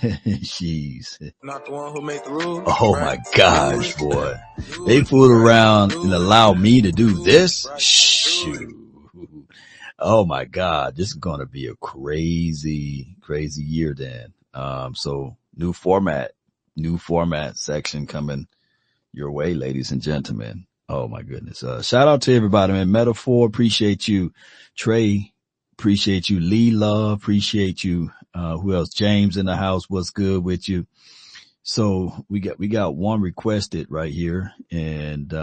Jeez. Not the one who made the rules. Oh right? my gosh, boy. They fooled around and allowed me to do this? Shoot. Oh my God. This is going to be a crazy, crazy year then. So new format section coming your way, ladies and gentlemen. Oh my goodness. Shout out to everybody, man. Metaphor, appreciate you. Trey, appreciate you. Lee Love, appreciate you. Who else? James in the house. What's good with you? So we got one requested right here, and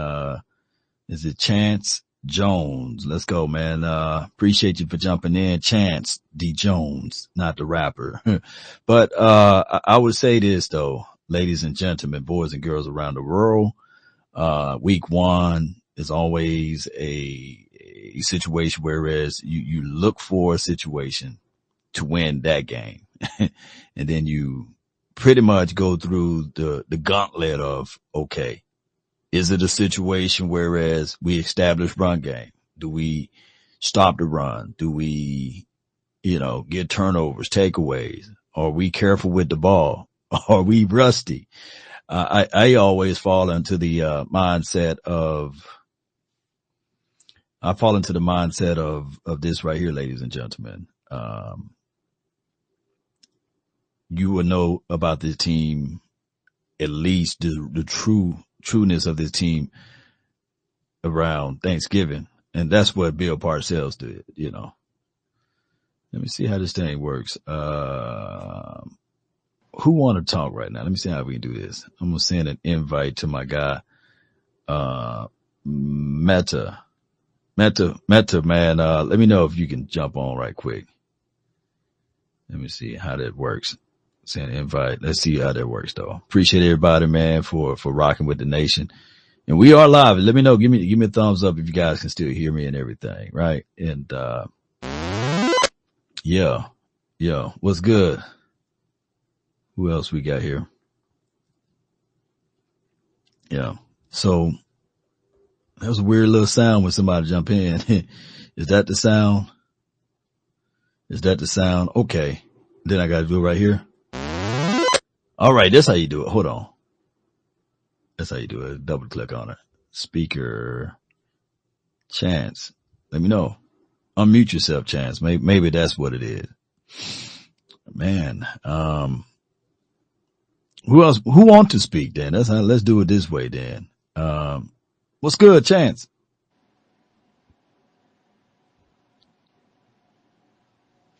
is it Chance Jones? Let's go, man. Appreciate you for jumping in. Chance D. Jones, not the rapper. But I would say this though, ladies and gentlemen, boys and girls around the world, week one is always a situation, whereas you look for a situation to win that game. And then you pretty much go through the gauntlet of, okay, is it a situation whereas we establish run game? Do we stop the run? Do we, get turnovers, takeaways? Are we careful with the ball? Are we rusty? I always fall into the mindset of this right here, ladies and gentlemen. You will know about this team, at least the trueness of this team around Thanksgiving. And that's what Bill Parcells did, Let me see how this thing works. Who want to talk right now? Let me see how we can do this. I'm going to send an invite to my guy, Meta, man. Let me know if you can jump on right quick. Let me see how that works. Send an invite. Let's see how that works though. Appreciate everybody, man, for rocking with the nation. And we are live. Let me know. Give me a thumbs up if you guys can still hear me and everything. Right. And, yeah. What's good? Who else we got here? Yeah. So that was a weird little sound when somebody jump in. Is that the sound? Okay. Then I got to do it right here. All right. That's how you do it. Hold on. That's how you do it. Double click on it. Speaker. Chance. Let me know. Unmute yourself, Chance. Maybe that's what it is. Man. Who else? Who want to speak then? Let's do it this way then. What's good, Chance?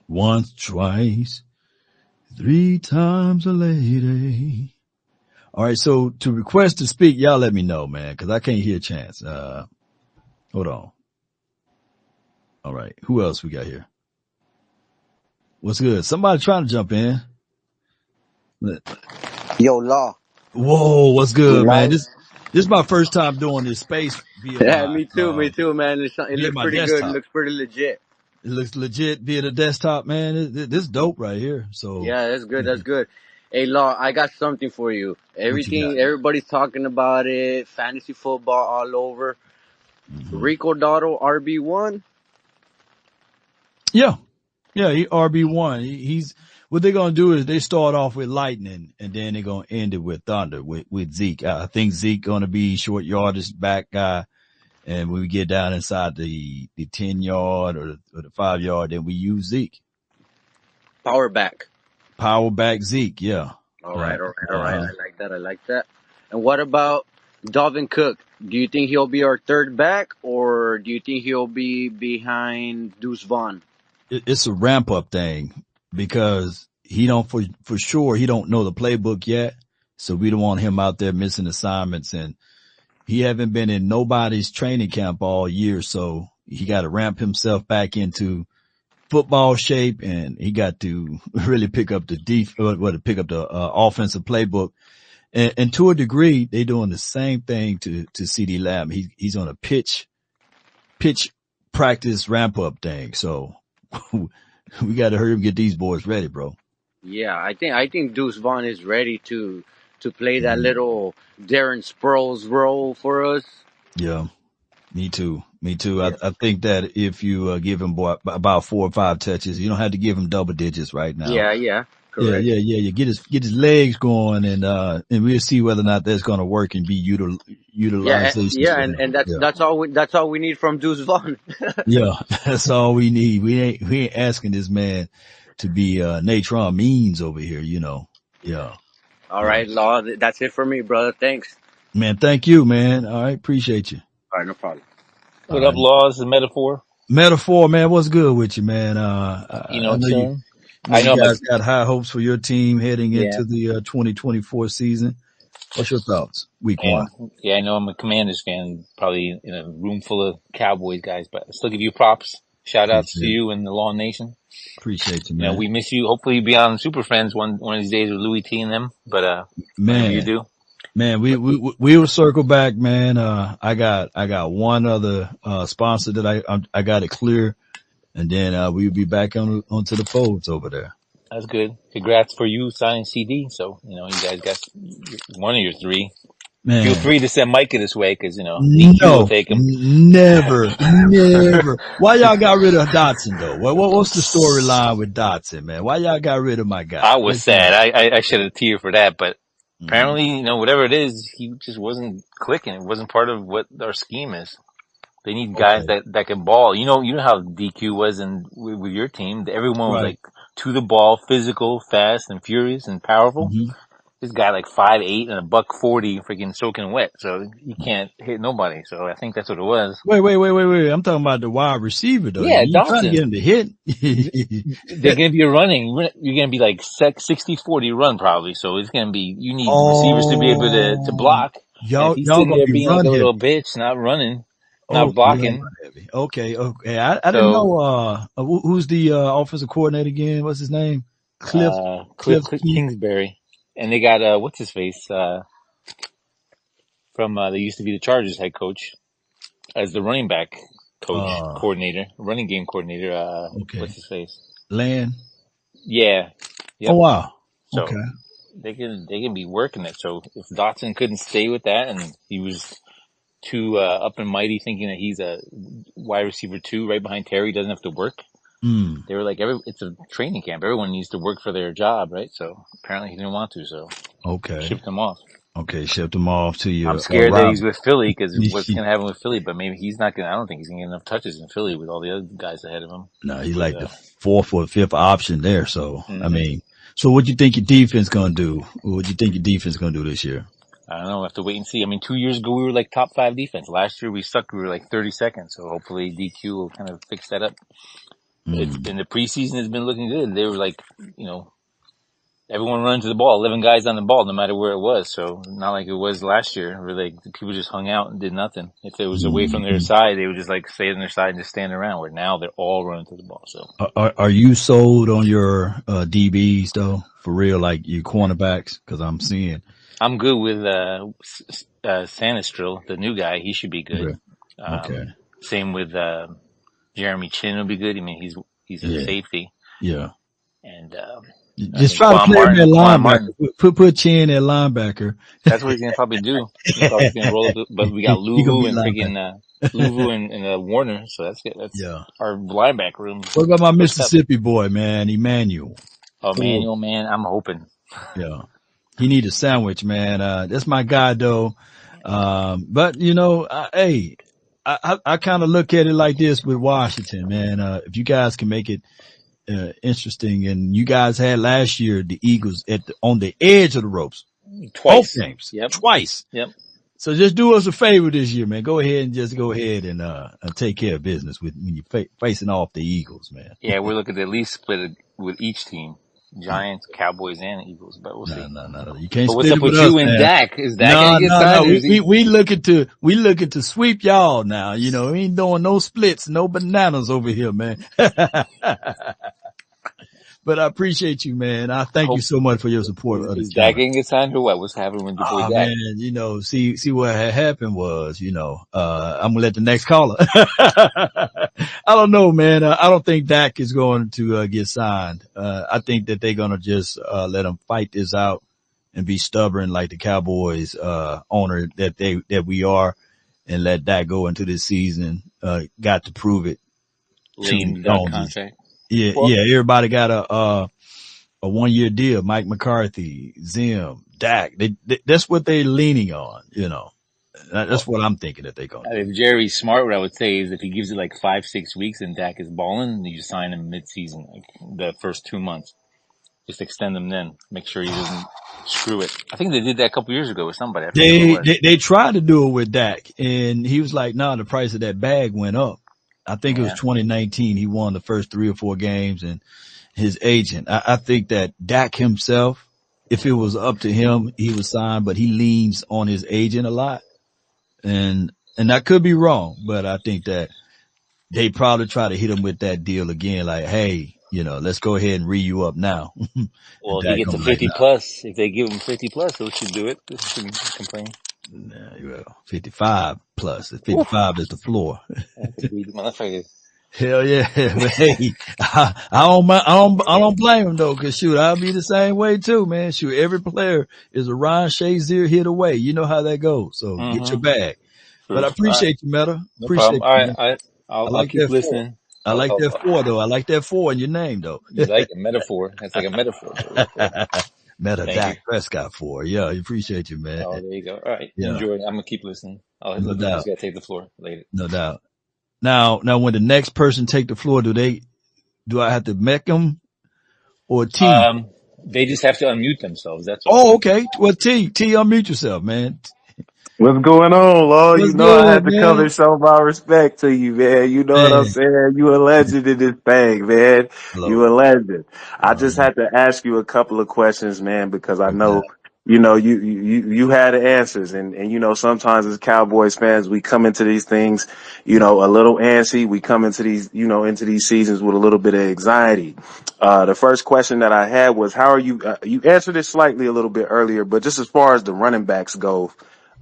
Once, twice, 3 times a lady. All right. So to request to speak, y'all let me know, man, cause I can't hear Chance. Hold on. All right. Who else we got here? What's good? Somebody trying to jump in. Yo, Law. Whoa, what's good, man? This is my first time doing this space via Me too, man. It looks pretty desktop. good. It looks pretty legit. It looks legit via the desktop, man. This is dope right here. So yeah, that's good. Hey, Law, I got something for you. Everybody's talking about it. Fantasy football all over. Mm-hmm. Rico Dotto, RB1. Yeah, he RB1. He's what they're gonna do is they start off with lightning and then they're gonna end it with thunder with Zeke. I think Zeke gonna be short yardage back guy, and when we get down inside the 10-yard or the 5-yard, then we use Zeke. Power back Zeke. Yeah. All right. I like that. And what about Dalvin Cook? Do you think he'll be our third back, or do you think he'll be behind Deuce Vaughn? It's a ramp up thing because he don't for sure he don't know the playbook yet, so we don't want him out there missing assignments, and he haven't been in nobody's training camp all year, so he got to ramp himself back into football shape, and he got to really pick up the offensive playbook. And to a degree, they doing the same thing to CD Lamb. He's on a pitch practice ramp up thing. So we got to hurry up and get these boys ready, bro. Yeah, I think Deuce Vaughn is ready to play that little Darren Sproles role for us. Yeah, me too. Yeah. I think that if you give him about 4 or 5 touches, you don't have to give him double digits right now. Yeah. correct. Yeah. Get his legs going, and we'll see whether or not that's going to work and be utilization for him. And that's all we need from Deuce Vaughn. Yeah, that's all we need. We ain't asking this man to be Natron Means over here. Yeah. All right, Law. That's it for me, brother. Thanks. Man, thank you, man. All right, appreciate you. All right, no problem. All What up, right. Laws and Metaphor? Metaphor, man, what's good with you, man? You know, I know chilling. you I know, guys got high hopes for your team heading yeah, into the 2024 season. What's your thoughts? Week one. yeah. I know I'm a Commanders fan, probably in a room full of Cowboys guys, but I still give you props. Shout outs to Appreciate you and the Law Nation. you, You know, man. we miss you. Hopefully, you'll be on Super Friends one of these days with Louis T and them. But whenever you Man, do, we will circle back, man. I got one other sponsor that I got it clear, and then we'll be back onto the folds over there. that's good. Congrats for you signing CD. So you know, you guys got one of your three. Man, Feel free to send Micah this way because, you know, DQ will no, take him. never. Why y'all got rid of Dotson though? What's the storyline with Dotson, man? Why y'all got rid of my guy? I was sad. I shed a tear for that, but Mhm. apparently, you know, whatever it is, he just wasn't clicking. It wasn't part of what our scheme is. They need guys that can ball. You know how DQ was with your team. Everyone was Right. like to the ball, physical, fast and furious and powerful. Mm-hmm. This guy like 5'8" and a $140 freaking soaking wet. So he can't hit nobody. So I think that's what it was. Wait. I'm talking about the wide receiver though. Yeah, You trying to Dotson. get him to hit. They're going to be running. You're going to be like 60-40 run probably. So it's going to be, you need receivers to be able to block. And Y'all if he's sitting gonna there be being run like a heavy. little bitch, not running, not Okay, blocking. heavy. Okay. I didn't know, who's the, offensive coordinator again? What's his name? Cliff Kingsbury. And they got, what's his face, from, they used to be the Chargers head coach as the running back coordinator, running game coordinator, Okay. what's his face? Land. Yeah. Yep. Oh wow. So Okay. they can be working it. So if Dotson couldn't stay with that and he was too, up and mighty thinking that he's a wide receiver 2 right behind Terry, doesn't have to work. They were like, it's a training camp. Everyone needs to work for their job, right? So apparently he didn't want to, so shipped him off. Okay, shipped him off to you. I'm scared that he's with Philly because what's going to happen with Philly, but maybe he's not going to, I don't think he's going to get enough touches in Philly with all the other guys ahead of him. No, he's like the 4th or 5th option there. So, I mean, so what you think your defense going to do? What you think your defense going to do this year? I don't know. We'll have to wait and see. I mean, 2 years ago, we were like top 5 defense. Last year, we sucked. We were like 32nd. So hopefully DQ will kind of fix that up. It's been the preseason has been looking good. They were like, you know, everyone running to the ball, 11 guys on the ball, no matter where it was. So not like it was last year where like people just hung out and did nothing. If it was away from their side, they would just like stay on their side and just stand around, where now they're all running to the ball. So are you sold on your, DBs though? For real, like your cornerbacks? Cause I'm seeing. I'm good with, Sanistril, the new guy. He should be good. Okay. Same with, Jeremy Chin will be good. I mean, he's a safety. Yeah. And, just try to play him at linebacker. Put Chin at linebacker. That's what he's gonna probably do. He's probably gonna roll up, but we got Luvu and freaking, Luvu and Warner. So that's our linebacker room. What about my Mississippi boy, man? Emmanuel. Oh, Emmanuel, man. I'm hoping. Yeah. He need a sandwich, man. That's my guy though. But you know, I kind of look at it like this with Washington, man. If you guys can make it interesting, and you guys had last year the Eagles on the edge of the ropes, twice. Both games, Yep. twice. Yep. So just do us a favor this year, man. Go ahead and take care of business when you're facing off the Eagles, man. Yeah, we're looking to at least split it with each team. Giants, Cowboys, and Eagles, but we'll see. No. You can't. But what's split up it with us, you and man. Dak? Is Dak gonna get signed? We looking to sweep y'all now. You know, we ain't doing no splits, no bananas over here, man. But I appreciate you, man. I thank you so much for your support of the Is Dak gonna get signed or what? What's happening with your boy Dak? Man, you know, see what had happened was, you know, I'm gonna let the next caller. I don't know, man. I don't think Dak is going to get signed. I think that they're gonna just let him fight this out and be stubborn like the Cowboys owner that we are, and let Dak go into this season. Got to prove it. Lame duck contract. Yeah, everybody got a 1-year deal. Mike McCarthy, Zim, Dak. That's what they're leaning on. That's what I'm thinking that they're gonna do. If Jerry's smart, what I would say is if he gives it like 5-6 weeks and Dak is balling, you sign him mid-season, like the first 2 months. Just extend him then. Make sure he doesn't screw it. I think they did that a couple years ago with somebody. I forget who it was. They tried to do it with Dak, and he was like, "No, the price of that bag went up." I think it was 2019. He won the first 3 or 4 games, and his agent. I think that Dak himself, if it was up to him, he would sign, but he leans on his agent a lot, and I could be wrong, but I think that they probably try to hit him with that deal again, like, hey, let's go ahead and re you up now. Well, if he gets a 50 plus, if they give him 50 plus, they should do it. They shouldn't complain. Nah, well, 55 plus. 55 is the floor. Hell yeah. But hey, I don't blame him though, cause shoot, I'll be the same way too, man. Shoot, every player is a Ryan Shazier hit away. You know how that goes. So get your bag. True. But I appreciate you, Meta. No appreciate problem. you. All right. I'll keep listening. I like that 4 though. I like that 4 in your name though. You like a metaphor. That's like a metaphor. Meta Dak Prescott 4. Yeah, I appreciate you, man. Oh, there you go. All right. Yeah. Enjoy it. I'm going to keep listening. No doubt. Got to take the floor later. No doubt. Now when the next person take the floor, do I have to make them or T? They just have to unmute themselves. That's all. Oh, okay. Well, T, unmute yourself, man. What's going on, Lord? You know I had to come and show my respect to you, man. You know what I'm saying? You a legend in this thing, man. Hello. You a legend. I just had to ask you a couple of questions, man, because I know, you had the answers and sometimes as Cowboys fans, we come into these things, a little antsy. We come into these, into these seasons with a little bit of anxiety. The first question that I had was, how are you, you answered it slightly a little bit earlier, but just as far as the running backs go,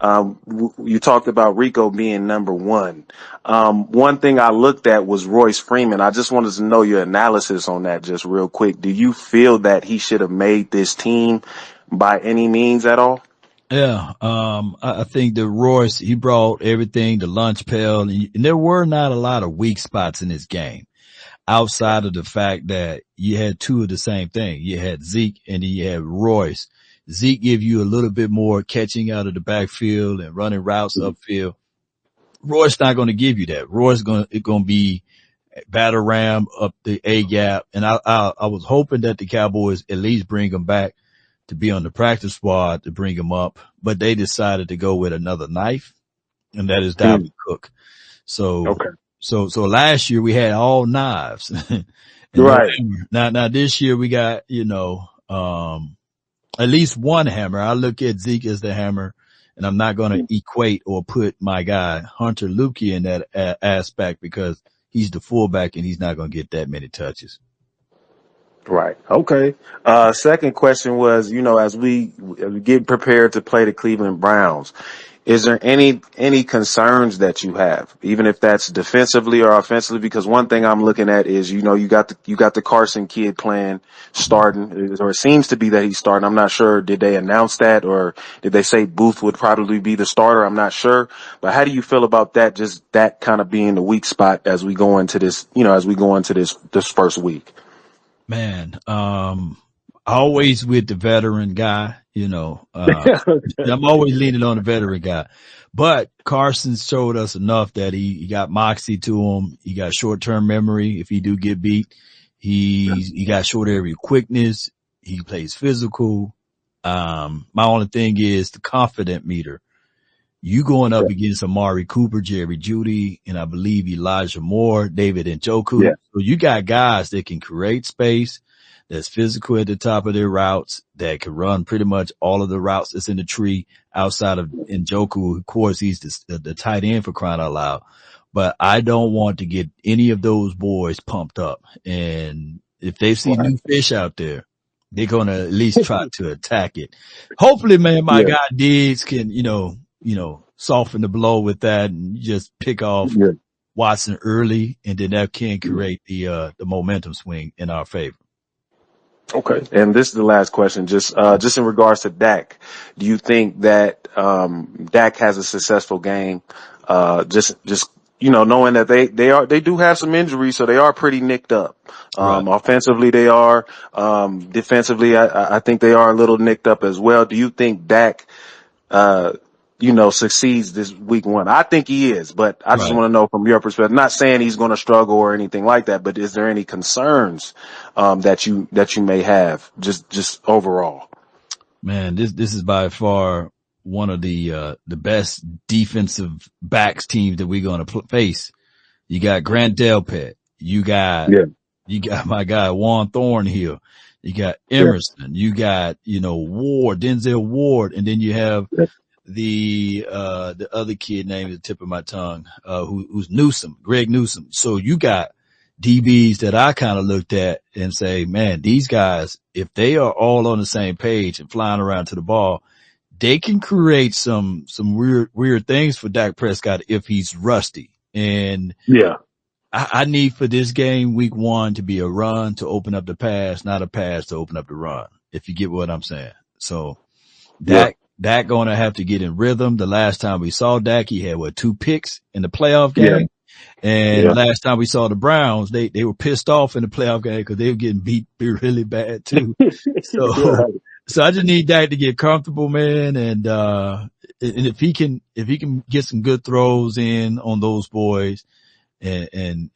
you talked about Rico being number 1. One thing I looked at was Royce Freeman. I just wanted to know your analysis on that just real quick. Do you feel that he should have made this team by any means at all? Yeah. I think that Royce, he brought everything, the lunch pail, and there were not a lot of weak spots in this game outside of the fact that you had 2 of the same thing. You had Zeke and then you had Royce. Zeke give you a little bit more catching out of the backfield and running routes upfield. Roy's not going to give you that. Roy's going to be batter ram up the A gap. And I was hoping that the Cowboys at least bring him back to be on the practice squad to bring him up, but they decided to go with another knife, and that is Dalvin Cook. So last year we had all knives. Right. Now this year we got, at least one hammer. I look at Zeke as the hammer, and I'm not going to equate or put my guy Hunter Luke in that aspect because he's the fullback and he's not going to get that many touches. Right. Okay. Second question was, as we get prepared to play the Cleveland Browns, is there any concerns that you have, even if that's defensively or offensively? Because one thing I'm looking at is, you got the Carson kid playing, starting, or it seems to be that he's starting. I'm not sure. Did they announce that, or did they say Booth would probably be the starter? I'm not sure. But how do you feel about that? Just that kind of being the weak spot as we go into this, this first week. Man, always with the veteran guy, I'm always leaning on the veteran guy, but Carson showed us enough that he got moxie to him. He got short-term memory. If he do get beat, he got short area quickness. He plays physical. My only thing is the confident meter. You going up against Amari Cooper, Jerry Jeudy, and I believe Elijah Moore, David Njoku. Yeah. So you got guys that can create space, that's physical at the top of their routes, that can run pretty much all of the routes that's in the tree outside of Njoku. Of course, he's the tight end for crying out loud. But I don't want to get any of those boys pumped up. And if they see new fish out there, they're going to at least try to attack it. Hopefully, man, my guy Diggs can, soften the blow with that and just pick off Watson early, and then that can create the momentum swing in our favor. Okay. And this is the last question. Just in regards to Dak, do you think that, Dak has a successful game, just knowing that they do have some injuries, so they are pretty nicked up. Right. Offensively they are, defensively I think they are a little nicked up as well. Do you think Dak, succeeds this week one? I think he is, but I just Right. want to know from your perspective, not saying he's going to struggle or anything like that, but is there any concerns, that you may have just overall? Man, this is by far one of the best defensive backs teams that we're going to face. You got Grant Delpit. You got my guy Juan Thornhill. You got Emerson. You got, Ward, Denzel Ward. And then you have the other kid named the tip of my tongue, who's Newsom, Greg Newsom. So you got DBs that I kind of looked at and say, man, these guys, if they are all on the same page and flying around to the ball, they can create some weird things for Dak Prescott if he's rusty. And I need for this game, week one, to be a run to open up the pass, not a pass to open up the run, if you get what I'm saying. So Dak going to have to get in rhythm. The last time we saw Dak, he had 2 picks in the playoff game. And last time we saw the Browns, they were pissed off in the playoff game because they were getting beat really bad too. So I just need Dak to get comfortable, man. And if he can get some good throws in on those boys and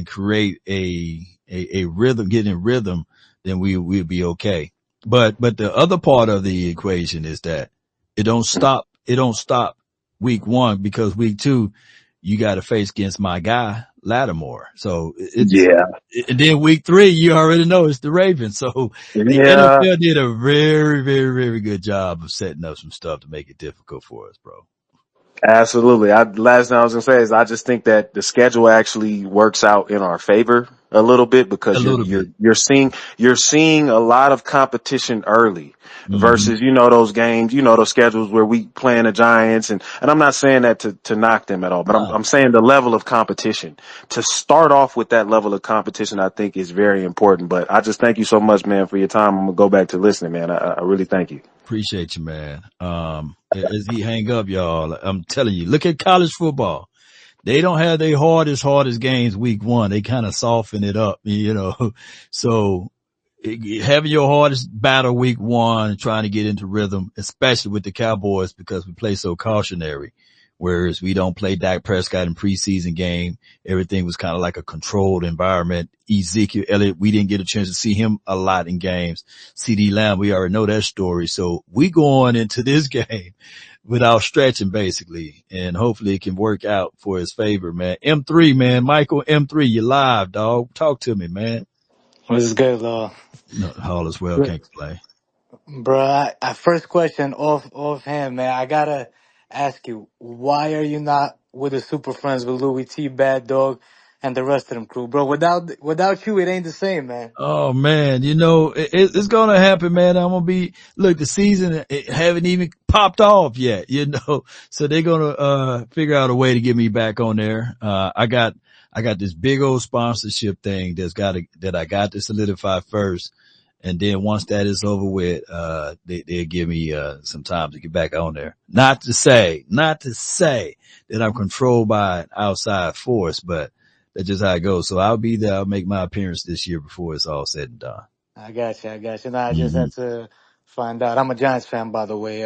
create a rhythm, get in rhythm, then we'll be okay. But the other part of the equation is that it don't stop week one, because week two, you got to face against my guy, Lattimore. So and then week 3, you already know it's the Ravens. So the NFL did a very, very, very good job of setting up some stuff to make it difficult for us, bro. Absolutely. Last thing I was going to say is I just think that the schedule actually works out in our favor a little bit, because you're seeing a lot of competition early versus, those games, those schedules where we playing the Giants, and I'm not saying that to knock them at all, but I'm saying the level of competition, to start off with that level of competition, I think is very important. But I just thank you so much, man, for your time. I'm going to go back to listening, man. I really thank you. Appreciate you, man. As he hang up, y'all, I'm telling you, look at college football. They don't have their hardest games week one. They kind of soften it up, So having your hardest battle week one and trying to get into rhythm, especially with the Cowboys, because we play so cautionary. Whereas we don't play Dak Prescott in preseason game. Everything was kind of like a controlled environment. Ezekiel, Elliott, we didn't get a chance to see him a lot in games. CD Lamb, we already know that story. So we going into this game without stretching, basically. And hopefully it can work out for his favor, man. M3, man. Michael, M3, you live, dog. Talk to me, man. What's good, Law? No, all is well. Can't complain. Bro, first question offhand, man. I gotta ask you, why are you not with the super friends with Louis T, Bad Dog, and the rest of them crew, bro? Without you, it ain't the same, man. Oh man, it's gonna happen, man. The season it haven't even popped off yet, so they're gonna figure out a way to get me back on there. I got this big old sponsorship thing that I got to solidify first. And then once that is over with, they'll give me, some time to get back on there. Not to say that I'm controlled by an outside force, but that's just how it goes. So I'll be there. I'll make my appearance this year before it's all said and done. I got you. No, I just had to find out. I'm a Giants fan, by the way.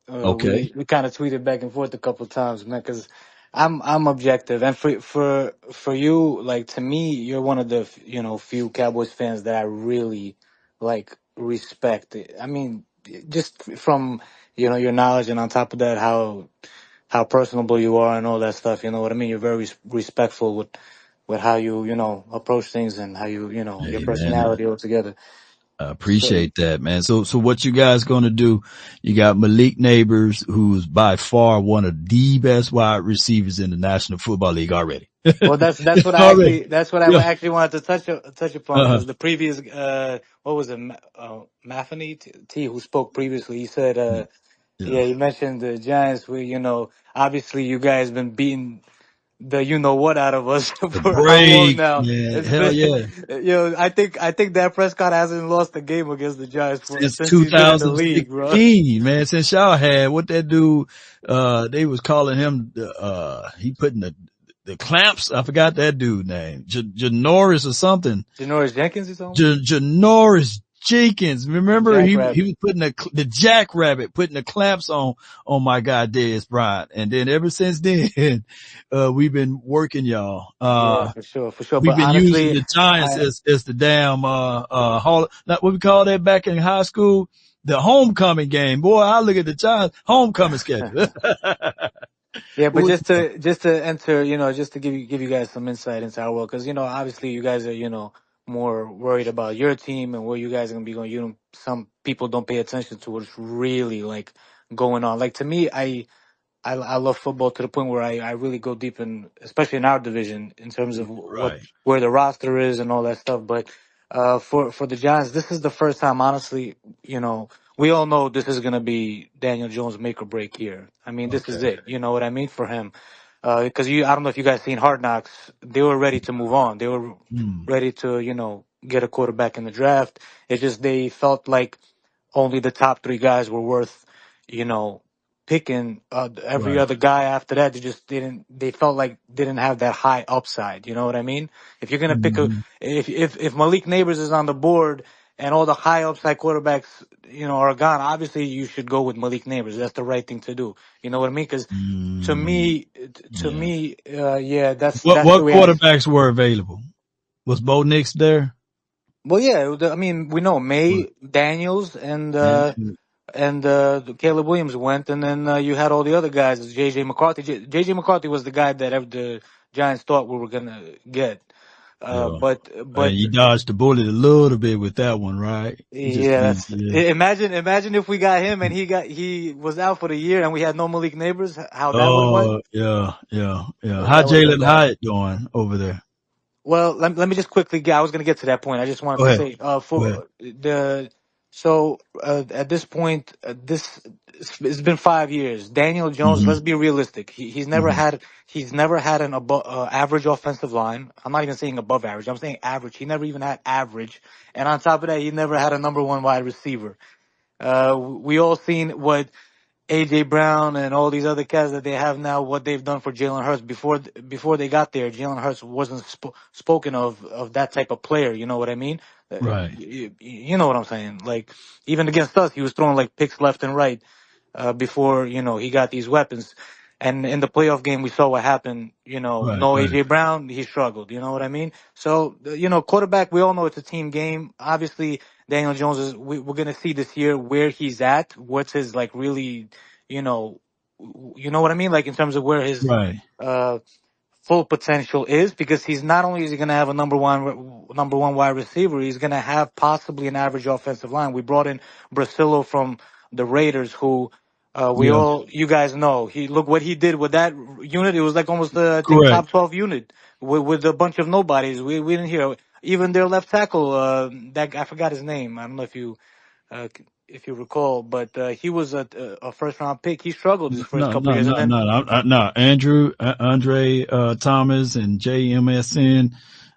Okay. We kind of tweeted back and forth a couple times, man, because I'm objective, and for you, like, to me, you're one of the few Cowboys fans that I really respect. I mean, just from your knowledge, and on top of that, how personable you are and all that stuff. You know what I mean? You're very respectful with how you approach things, and how your Hey, man, personality altogether. I So, appreciate that, man. So what you guys gonna do? You got Malik Neighbors, who's by far one of the best wide receivers in the National Football League already. well, that's what Already. I actually wanted to touch upon, Uh-huh. because the previous what was it, Matheny T, who spoke previously, he said Yeah. he mentioned the Giants, where obviously you guys been beating the what out of us The for how long break, now? man. It's Hell been yeah. I think Dak Prescott hasn't lost a game against the Giants Since since he's been in the league, bro. 2016, man. Since y'all had what that dude, they was calling him, he putting the clamps. I forgot that dude name. Janoris or something. Janoris Jenkins or something? Janoris Jenkins. Remember he Jackrabbit. was putting the jackrabbit, putting the clamps on my guy Dez Bryant. And then ever since then, we've been working y'all. Yeah, for sure, for sure. We've But been using honestly, the Giants I as the damn, hall, not what we call that back in high school, the homecoming game. Boy, I look at the Giants homecoming schedule. yeah, but Who- just to enter, just to give you guys some insight into our world, because obviously you guys are more worried about your team and where you guys are gonna be going. Some people don't pay attention to what's really like going on. Like to me, I love football to the point where I really go deep in, especially in our division, in terms of right. where the roster is and all that stuff. But for the Giants, this is the first time, honestly, we all know this is gonna be Daniel Jones' make or break year. I mean, this is Okay. it. You know what I mean for him? Because I don't know if you guys seen Hard Knocks. They were ready to move on. They were Mm, ready to get a quarterback in the draft. It just they felt like only the top three guys were worth, you know, picking. Every right. other guy after that, they felt like didn't have that high upside. You know what I mean? If you're gonna pick Mm, if Malik Neighbors is on the board and all the high upside quarterbacks, are gone, obviously you should go with Malik Neighbors. That's the right thing to do. You know what I mean? Because to mm, me, yeah. yeah, that's the What way quarterbacks were available? Was Bo Nix there? well, yeah, I mean, we know What? May, Daniels, and And, Caleb Williams went, and then you had all the other guys. JJ McCarthy. JJ McCarthy was the guy that the Giants thought we were gonna get. yeah. But You dodged the bullet a little bit with that one, right? You just yeah, can't, that's yeah. imagine if we got him and he was out for the year and we had no Malik Neighbors, how that would have went. Oh, yeah. How That would have been Jalen bad. Hyatt doing over there? Well, let me just quickly get. I was going to get to that point. I just wanted Go to ahead. say, Go ahead. for the so at this point, it's been 5 years. Daniel Jones. Hmm. Let's be realistic. Hmm. He's never had an above average offensive line. I'm not even saying above average. I'm saying average. He never even had average. And on top of that, he never had a number one wide receiver. We all seen what AJ Brown and all these other cats that they have now, what they've done for Jalen Hurts before they got there. Jalen Hurts wasn't spoken of that type of player. You know what I mean? Right. You know what I'm saying? Like even against us, he was throwing like picks left and right before he got these weapons. And in the playoff game, we saw what happened. Right. No Right. AJ Brown, he struggled. You know what I mean? So quarterback, we all know it's a team game. Obviously, Daniel Jones we're gonna see this year where he's at. What's his like really, you know, you know what I mean? Like in terms of where his Right. uh full potential is, because he's not only is he going to have a number one wide receiver, he's going to have possibly an average offensive line. We brought in Brasillo from the Raiders, who Yeah. you guys know. Look what he did with that unit. It was like almost I think Correct. top 12 unit with a bunch of nobodies. We didn't hear even their left tackle. That I forgot his name. I don't know uh, if you recall, but he was a first round pick. He struggled his first No, couple no, years, and no, then no, no, no. Andre Thomas and JMSN.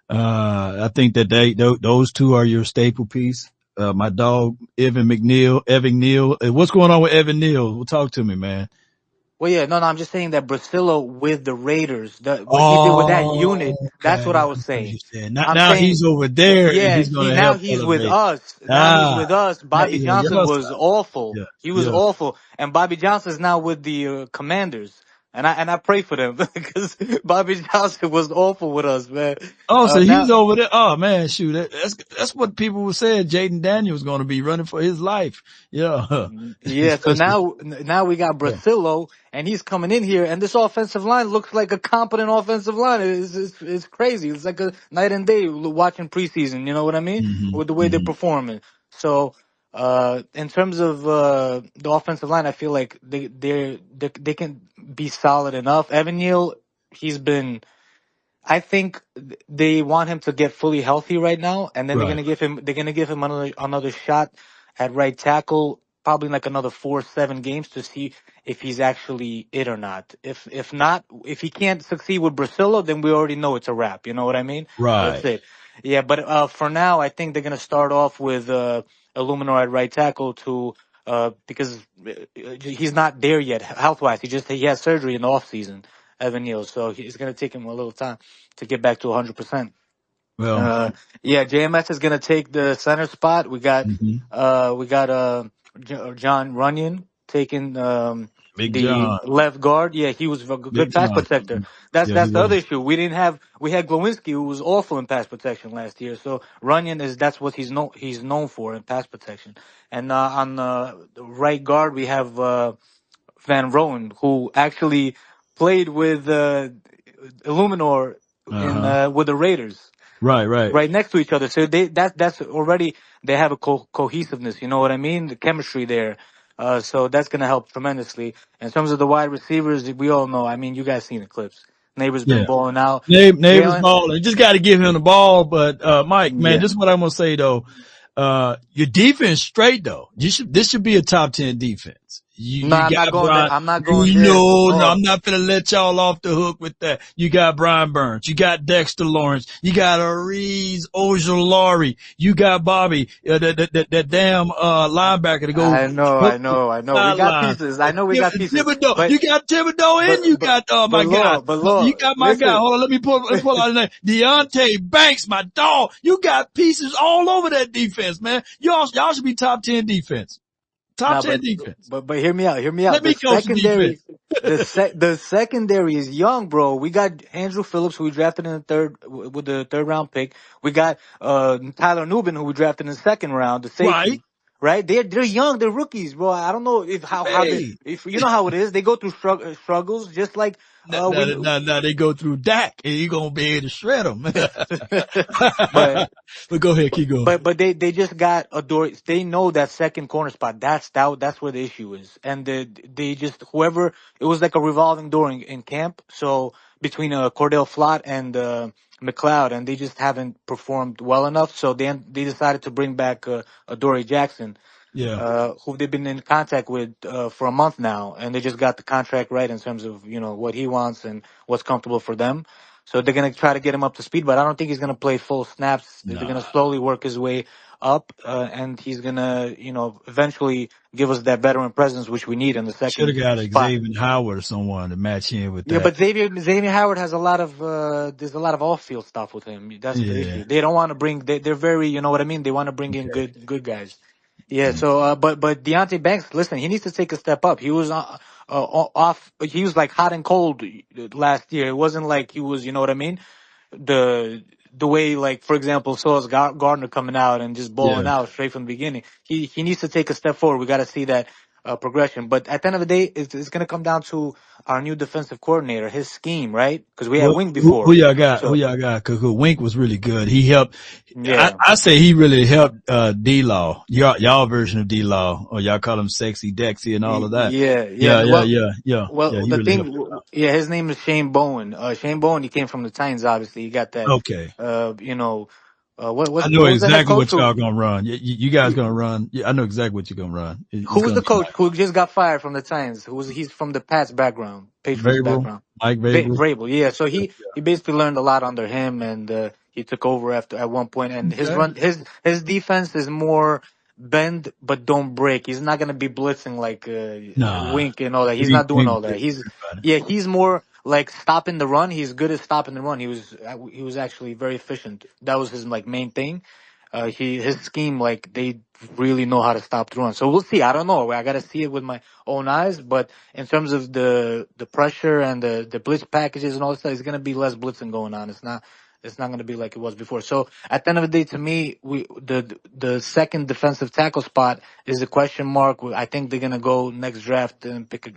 I think that those two are your staple piece. My dog, Evan Neal. What's going on with Evan Neal? Well, talk to me, man. well, yeah, no, I'm just saying that Brasillo with the Raiders, what he did with that Oh, unit, that's okay. what I was I know what you're saying. saying. Now, I'm now saying, he's over there and yeah, he's going to now help he's with elevate. us. Now he's Ah, with us. Bobby yeah, Johnson y'all was stop. awful. Yeah, He was yeah. awful. And Bobby Johnson's now with the Commanders. And I pray for them because Bobby Johnson was awful with us, man. Oh, so he's Now, over there. Oh man, shoot, that's what people were saying. Jaden Daniels going to be running for his life. Yeah, yeah, so especially. now we got Yeah. Brasillo, and he's coming in here, and this offensive line looks like a competent offensive line. It's crazy. It's like a night and day watching preseason. You know what I mean? Hmm. With the way they're Hmm. performing. So, in terms of the offensive line, I feel like they can be solid enough. Evan Neal, he's been. I think they want him to get fully healthy right now, and then Right, they're gonna give him another shot at right tackle, probably like another 4-7 games to see if he's actually it or not. If not, if he can't succeed with Brasillo, then we already know it's a wrap. You know what I mean? That's right, it. Yeah, but for now, I think they're gonna start off with Illuminor at right tackle to because he's not there yet health wise. He has surgery in the off season. Evan Neal. So it's going to take him a little time to get back to 100%. Well, Yeah, JMS is gonna take the center spot. mhm. We got John Runyon taking Big the John, left guard. Yeah, he was a good Big pass John. protector. Yeah, he That's the was. other issue. We had Glowinski, who was awful in pass protection last year. So Runyon that's what he's known for in pass protection. And on the right guard we have Van Roen, who actually played with Illuminor in Uh-huh. with the Raiders Right. right next to each other. So that's already they have a cohesiveness. You know what I mean? The chemistry there. So that's gonna help tremendously. In terms of the wide receivers, we all know. I mean, you guys seen the clips. Neighbor's been Yeah. balling out. Neighbors Jalen, balling. You just got to give him the ball. But, Mike, man, yeah. this is what I'm going to say though. Your defense straight though. This should be a top 10 defense. No, You I'm not got going there. Brian. I'm not going You there. But know, no, Law, I'm not gonna let y'all off the hook with that. You got Brian Burns. You got Dexter Lawrence. You got Ariz Ojolari. You got Bobby, that damn, linebacker to go hook the I know. We got sideline. pieces. I know we got pieces. Thibodeau. But You got Thibodeau and you got, but my guy. Law, but Law. You got my guy. Listen. Hold on. Let me pull out his name. Deontay Banks, my dog. You got pieces all over that defense, man. Y'all should be top 10 defense. Top No, 10 defense. but hear me out. Hear me out. Let me coach the defense. The secondary is young, bro. We got Andrew Phillips, who we drafted in the with the third round pick. We got Tyler Nubin, who we drafted in the second round, the Right. safety. Right? They're young. They're rookies, bro. I don't know how they Hey. if you know how it is. They go through struggles, just like we. Now they go through Dak and you're going to be able to shred them. But But go ahead, keep going. But they just got Adore. They know that second corner spot. That's where the issue is. And they just whoever it was like a revolving door in camp. So between Cordell Flott and McLeod, and they just haven't performed well enough. So they decided to bring back Adore Jackson, Yeah. who they've been in contact with for a month now, and they just got the contract right in terms of what he wants and what's comfortable for them. So they're gonna try to get him up to speed, but I don't think he's gonna play full snaps. They're Nah. gonna slowly work his way up, and he's gonna eventually give us that veteran presence which we need in the Should have second got spot. Xavier Howard or someone to match in with Yeah, that. but Xavier Howard has a lot of there's a lot of off field stuff with him. That's the Yeah. issue. They don't want to bring they're very you know what I mean. They want to bring in Okay. good guys. Yeah. Mm. So but Deontay Banks, listen, he needs to take a step up. He was off. He was like hot and cold last year. It wasn't like he was you know what I mean. The way like for example Sauce Gardner coming out and just balling Yeah. out straight from the beginning. He needs to take a step forward. We got to see that progression. But at the end of the day, it's going to come down to our new defensive coordinator, his scheme, right? Because we had Wing Who before. y'all got? Who So y'all got? Cause Wink was really good. He helped. yeah, I say he really helped, D-Law. Y'all version of D-Law, or y'all call him Sexy Dexy and all of that. yeah. Yeah, Well, he the really helped. thing, yeah, his name is Shane Bowen. Shane Bowen, he came from the Titans, obviously. He got that, Okay. I know what was the head exactly coach what y'all gonna run. You guys gonna run. Yeah, I know exactly what you're gonna run. It's who was gonna the be coach who just got fired from the Titans? He's from the Pats background, Patriots Vrabel, background. Mike Vrabel. Vrabel, yeah. So he basically learned a lot under him, and he took over at one point. And Okay. his defense is more bend but don't break. He's not gonna be blitzing like Nah. Wink and all that. He's We not doing we all that. He's more like stopping the run. He's good at stopping the run. He was actually very efficient. That was his like main thing. His scheme, like they really know how to stop the run. So we'll see. I don't know. I gotta see it with my own eyes. But in terms of the pressure and the blitz packages and all that stuff, it's gonna be less blitzing going on. It's not gonna be like it was before. So at the end of the day, to me, the second defensive tackle spot is a question mark. I think they're gonna go next draft and pick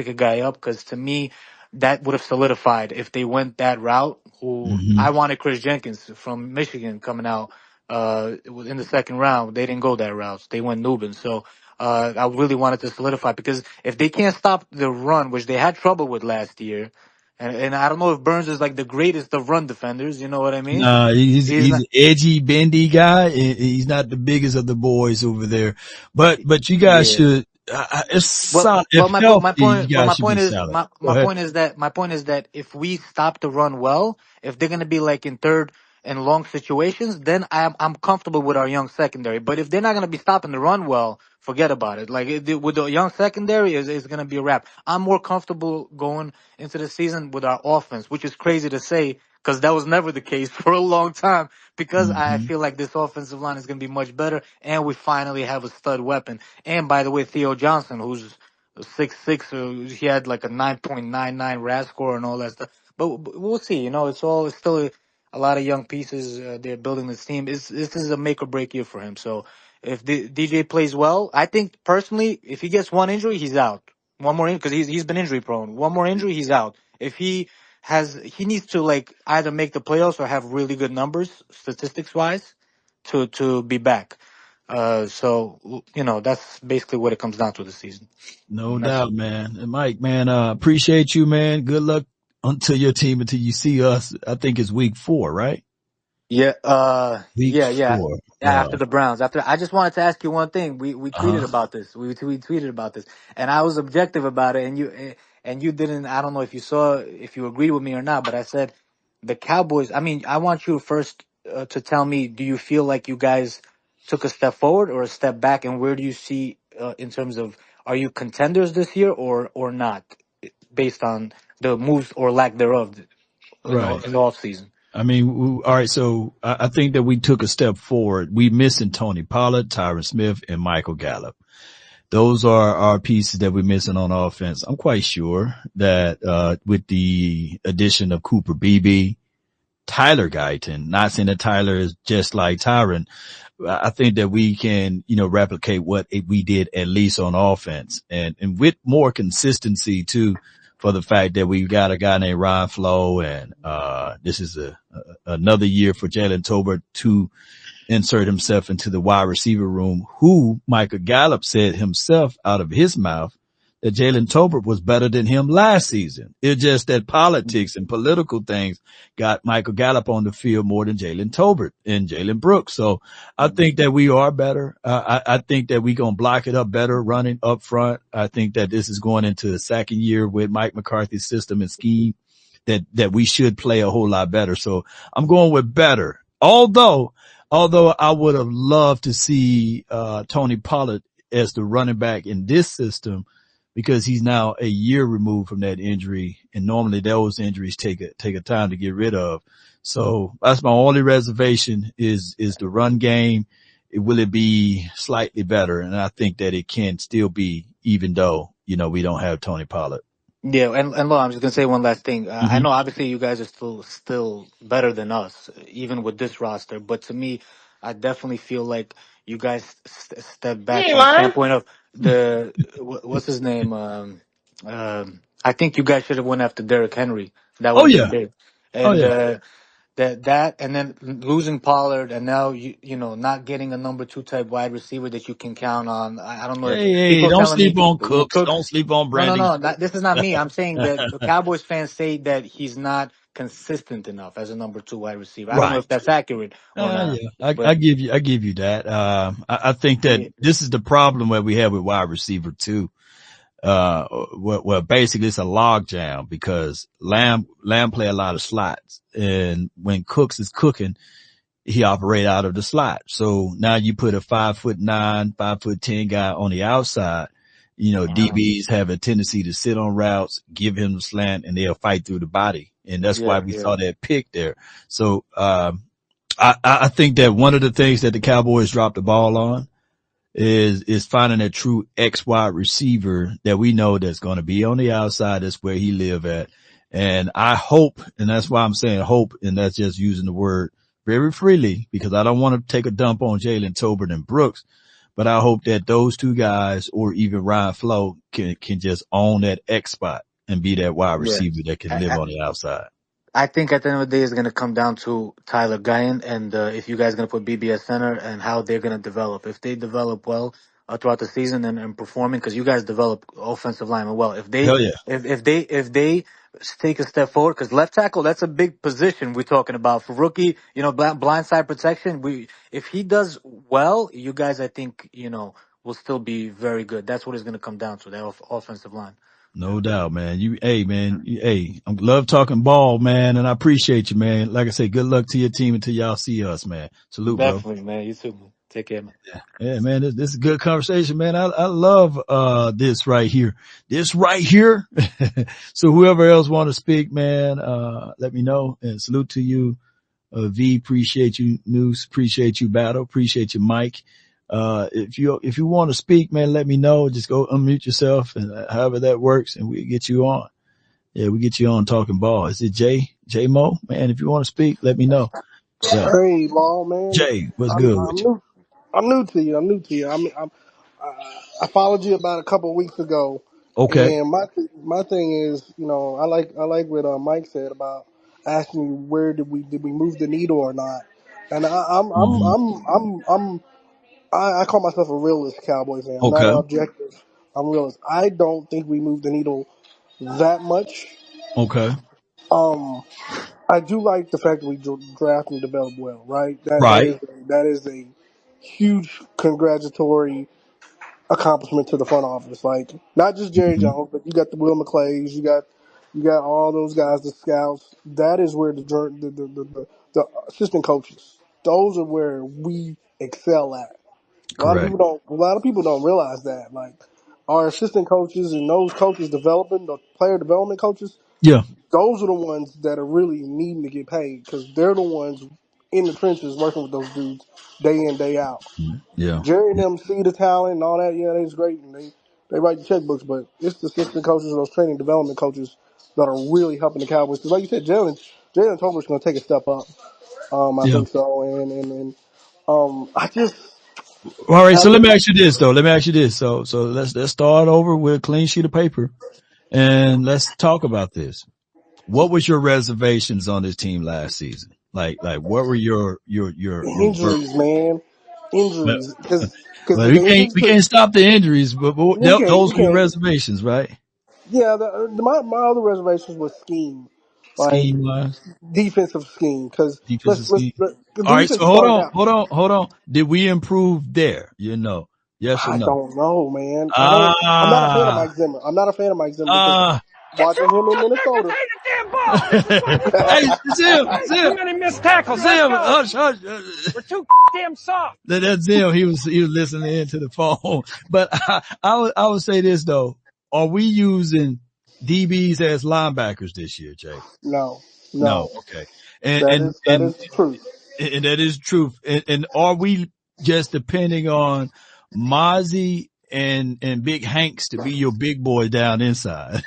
a guy up because to me, that would have solidified if they went that route. Who hmm I wanted Chris Jenkins from Michigan coming out in the second round. They didn't go that route. They went Nubin. So I really wanted to solidify because if they can't stop the run, which they had trouble with last year, and I don't know if Burns is like the greatest of run defenders. You know what I mean? Nah, He's he's not. an edgy, bendy guy. He's not the biggest of the boys over there. But you guys Yeah. should. It's solid. If healthy, you guys should be solid. Go My ahead. point is that if we stop the run well, if they're gonna be like in third, in long situations, then I'm comfortable with our young secondary. But if they're not going to be stopping the run well, forget about it. Like with the young secondary, is going to be a wrap. I'm more comfortable going into the season with our offense, which is crazy to say because that was never the case for a long time. Because I Mm-hmm. feel like this offensive line is going to be much better, and we finally have a stud weapon. And by the way, Theo Johnson, who's 6'6", he had like a 9.99 RAS score and all that stuff. But we'll see. It's still a lot of young pieces. They're building this team. This is a make or break year for him. So if DJ plays well, I think personally, if he gets one injury, he's out. One more because he's been injury prone. One more injury, he's out. If he needs to like either make the playoffs or have really good numbers statistics wise to be back. So that's basically what it comes down to this season. No That's doubt, man. And Mike, man, appreciate you, man. Good luck until your team until you see us. I think it's week 4, right? Yeah, Week yeah. 4. After the Browns, I just wanted to ask you one thing. We tweeted Uh-huh. about this. We tweeted about this, and I was objective about it, and you didn't. I don't know if you agreed with me or not, but I said the Cowboys. I mean, I want you first to tell me: do you feel like you guys took a step forward or a step back, and where do you see in terms of are you contenders this year or not, based on the moves or lack thereof Right. in the off season? I mean, all right. So I think that we took a step forward. We missing Tony Pollard, Tyron Smith, and Michael Gallup. Those are our pieces that we're missing on offense. I'm quite sure that, with the addition of Cooper Beebe, Tyler Guyton, not saying that Tyler is just like Tyron, I think that we can, replicate what we did at least on offense and with more consistency too, for the fact that we've got a guy named Ryan Flo and, this is another year for Jalen Tolbert to insert himself into the wide receiver room, who Michael Gallup said himself out of his mouth that Jalen Tolbert was better than him last season. It's just that politics and political things got Michael Gallup on the field more than Jalen Tolbert and Jalen Brooks. So I think that we are better. I think that we going to block it up better running up front. I think that this is going into the second year with Mike McCarthy's system and scheme that we should play a whole lot better. So I'm going with better. Although I would have loved to see, Tony Pollard as the running back in this system, because he's now a year removed from that injury. And normally those injuries take a time to get rid of. So that's my only reservation is the run game. Will it be slightly better? And I think that it can still be, even though, we don't have Tony Pollard. Yeah, and look, I'm just gonna say one last thing. I Mm-hmm. know obviously you guys are still better than us, even with this roster. But to me, I definitely feel like you guys step back from a standpoint of what's his name. I think you guys should have went after Derrick Henry. That would Oh have been yeah. big. Oh And yeah. that and then losing Pollard and now not getting a number 2 type wide receiver that you can count on. I don't know if Hey, people don't telling sleep me on well, Cooks. Cooks. Don't sleep on No, no, Brandon no. Cooks. This is not me. I'm saying that the Cowboys fans say that he's not consistent enough as a number 2 wide receiver. I don't know Right. if that's accurate or not, Yeah, I but give you that. I think that yeah, this is the problem that we have with wide receiver too. Well, basically it's a log jam because Lamb play a lot of slots, and when Cooks is cooking, he operate out of the slot. So now you put a 5'9", 5'10" guy on the outside. DBs have a tendency to sit on routes, give him the slant, and they'll fight through the body. And that's why yeah, we yeah, saw that pick there. So, I think that one of the things that the Cowboys dropped the ball on is finding a true X wide receiver that we know that's going to be on the outside. That's where he live at. And I hope, and that's why I'm saying hope, and that's just using the word very freely because I don't want to take a dump on Jalen Tolbert and Brooks, but I hope that those two guys or even Ryan Flo can just own that X spot and be that wide yeah. receiver that can live on the outside. I think at the end of the day, it's going to come down to Tyler Guyan and if you guys going to put BBS center and how they're going to develop. If they develop well throughout the season and performing, because you guys develop offensive linemen well. Hell yeah. If they take a step forward, because left tackle, that's a big position we're talking about for rookie. Blindside protection. If he does well, you guys, I think will still be very good. That's what it's going to come down to, that offensive line. No doubt, man. I love talking ball, man, and I appreciate you, man. Like I say, good luck to your team until y'all see us, man. Salute, bro. Definitely, man. You too, man. Take care, man. Yeah, man, this is a good conversation, man. I love, this right here. This right here. So whoever else want to speak, man, let me know, and salute to you. V, appreciate you. Noose, appreciate you. Battle, appreciate you. Mike. If you want to speak, man, let me know. Just go unmute yourself, and however that works, and we get you on. Yeah, we get you on talking ball. Is it J Mo? Man, if you want to speak, let me know. Yeah. Hey, Law, man. Jay, what's I'm, good I'm with you? new. I'm new to you. I'm new to you. I followed you about a couple of weeks ago, Okay. and my thing is, I like what Mike said about asking you where did we move the needle or not, and Hmm. I call myself a realist Cowboys fan. I'm not Okay. an objective. I'm a realist. I don't think we moved the needle that much. Okay. Um, I do like the fact that we draft and develop well, right? Right. That is a huge congratulatory accomplishment to the front office. Like not just Jerry Hmm. Jones, but you got the Will McClays, you got all those guys, the scouts. That is where the assistant coaches. Those are where we excel at. Correct. A lot of people don't realize that. Like our assistant coaches and those coaches developing the player development coaches, Yeah. those are the ones that are really needing to get paid because they're the ones in the trenches working with those dudes day in, day out. Yeah. Jerry and them see the talent and all that. Yeah, that's great, and they write the checkbooks. But it's the assistant coaches, those training development coaches that are really helping the Cowboys. Because like you said, Jalen Tolbert's going to take a step up. I Yeah. think so, and I just All right. I So let look. me ask you this though. Let me ask you this. So let's start over with a clean sheet of paper, and let's talk about this. What was your reservations on this team last season? Like what were your Injuries, man. well, Injuries. Because well, the injuries we took. can't stop the injuries, but We those were your can't. reservations, right? Yeah, my other reservations was scheme, like Scheme wise, defensive scheme. Because defensive scheme. the All right. So defense started out. hold on. Did we improve there? Yes or I no? don't know, man. I don't. I'm not a fan of Ah, Mike Zimmer. I'm not a fan of Mike Zimmer because ah. watching him in Minnesota. Hey, Zim, Zim, hush, hush. That's Zim. He was listening in to the phone. But I would say this though. Are we using DBs as linebackers this year, Jay? No, No. no, Okay. And, that and, is and, the truth. and that is truth. And are we just depending on Mozzie and Big Hanks to be your big boy down inside?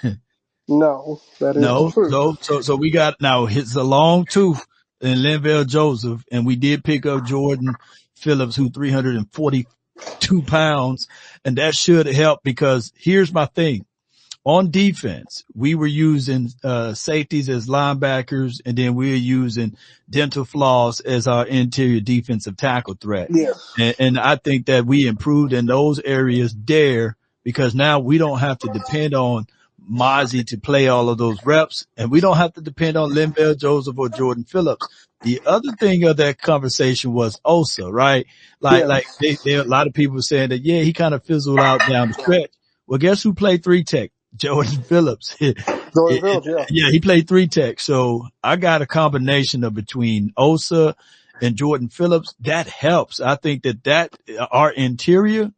No, that is the No, truth. so we got now it's a long tooth in Linville Joseph, and we did pick up Jordan Phillips, who 342 pounds, and that should help because here's my thing. On defense, we were using safeties as linebackers, and then we were using dental floss as our interior defensive tackle threat. Yes, And I think that we improved in those areas there because now we don't have to depend on Mozzie to play all of those reps, and we don't have to depend on Linville Joseph or Jordan Phillips. The other thing of that conversation was Osa, right? Like yes. a lot of people saying that, yeah, he kind of fizzled out down the stretch. Well, guess who played three tech? Jordan Phillips. Jordan Fields, yeah. Yeah, he played three tech. So I got a combination of between Osa and Jordan Phillips. That helps. I think that our interior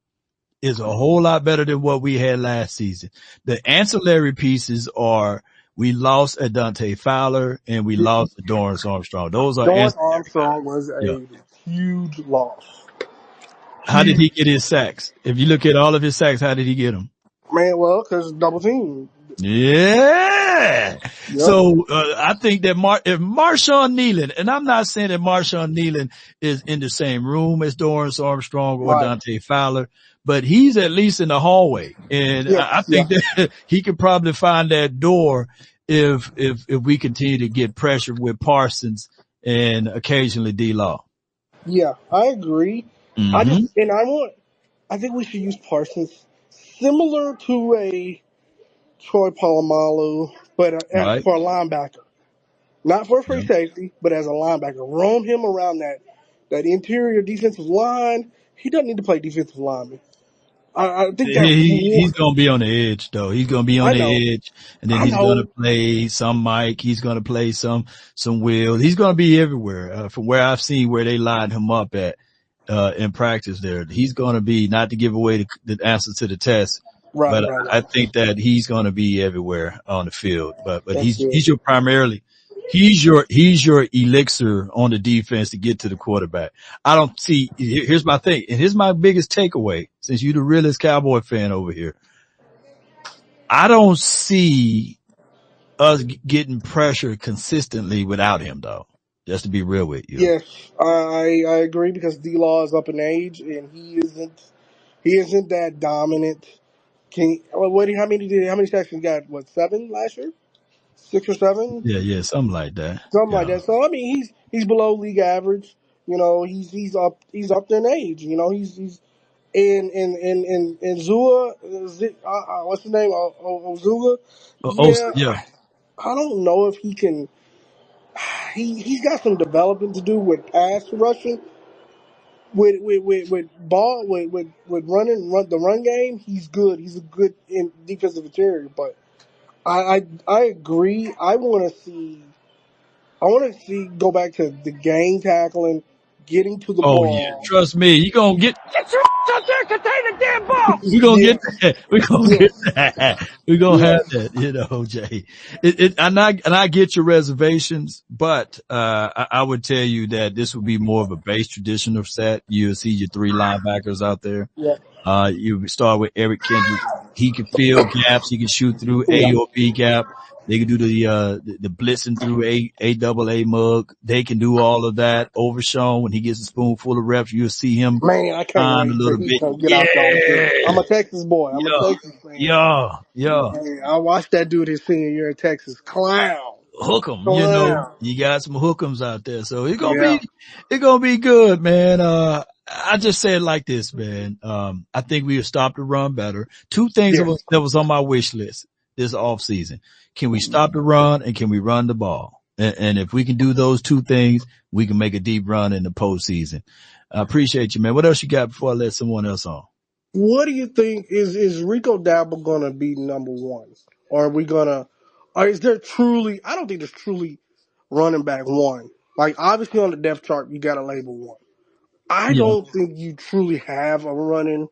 is a whole lot better than what we had last season. The ancillary pieces are we lost a Dante Fowler and we lost a Dorrance Armstrong. Those are Dorrance ancillary. Armstrong was Yeah. a huge loss. How did Huge. he get his sacks? If you look at all of his sacks, how did he get them? Man, well, because double team. Yeah. Yep. So, I think that if Marshawn Nealon, and I'm not saying that Marshawn Nealon is in the same room as Dorrance Armstrong or Right. Dante Fowler, but he's at least in the hallway. And I Yes. Yeah. think that he could probably find that door if we continue to get pressure with Parsons and occasionally D-Law. Yeah. I agree. Mm-hmm. I think we should use Parsons similar to a Troy Polamalu, but Right. for a linebacker. Not for a free Yeah. safety, but as a linebacker. Roam him around that interior defensive line. He doesn't need to play defensive lineman. I think that He's going to be on the edge, though. He's going to be on I know, the edge, and then I he's going know. to play some Mike. He's going to play some Will. He's going to be everywhere. From where I've seen where they lined him up at, in practice there, he's going to be, not to give away the answer to the test, Right, but right, I right. think that he's going to be everywhere on the field. But That's good. he's your primarily, he's your elixir on the defense to get to the quarterback. I don't see, here's my thing, and here's my biggest takeaway, since you're the realest Cowboy fan over here. I don't see us getting pressure consistently without him, though. Just to be real with you. Yes, I agree because D-Law is up in age and he isn't that dominant. How many sacks he got? What, 7 last year? 6 or 7? Yeah, something like that. Something like Yeah. that. So I mean, he's below league average. He's up there in age. He's in Zua. What's his name? Ozula. Yeah, Yeah. I don't know if he can. He's got some developing to do with pass rushing. With ball with the run game, he's good. He's a good in defensive interior. But I agree. I want to see go back to the game tackling, getting to the Oh yeah. ball. Trust me, you gonna get your ass out there, contain the damn ball. We're gonna Yes, get that. We're gonna get yes, that. We're gonna have yes. that, Jay. And I get your reservations, but I would tell you that this would be more of a base traditional set. You'll see your 3 linebackers out there. Yeah, You start with Eric Kendrick. He can fill gaps. He can shoot through yeah. A or B gap. They can do the blitzing through a double A mug. They can do all of that. Overshown, when he gets a spoonful of reps, you'll see him Man, I can't on a wait till little he bit. come get out there. I'm Yeah. a Texas boy. I'm a Yeah. Texas fan. Yeah. Man, I watched that dude his senior year in Texas. Clown, Hook 'em, clown. you got some hook'ems out there. So Yeah. it's gonna be good, man. I just say it like this, man. I think we have stopped the run better. 2 things Yes. that was on my wish list this off season. Can we stop the run, and can we run the ball? And if we can do those 2 things, we can make a deep run in the postseason. I appreciate you, man. What else you got before I let someone else on? What do you think is Rico Dabble gonna be number one, or are we gonna, or is there truly? I don't think there's truly running back one. Like obviously on the depth chart, you got to label one. I Yeah. don't think you truly have a running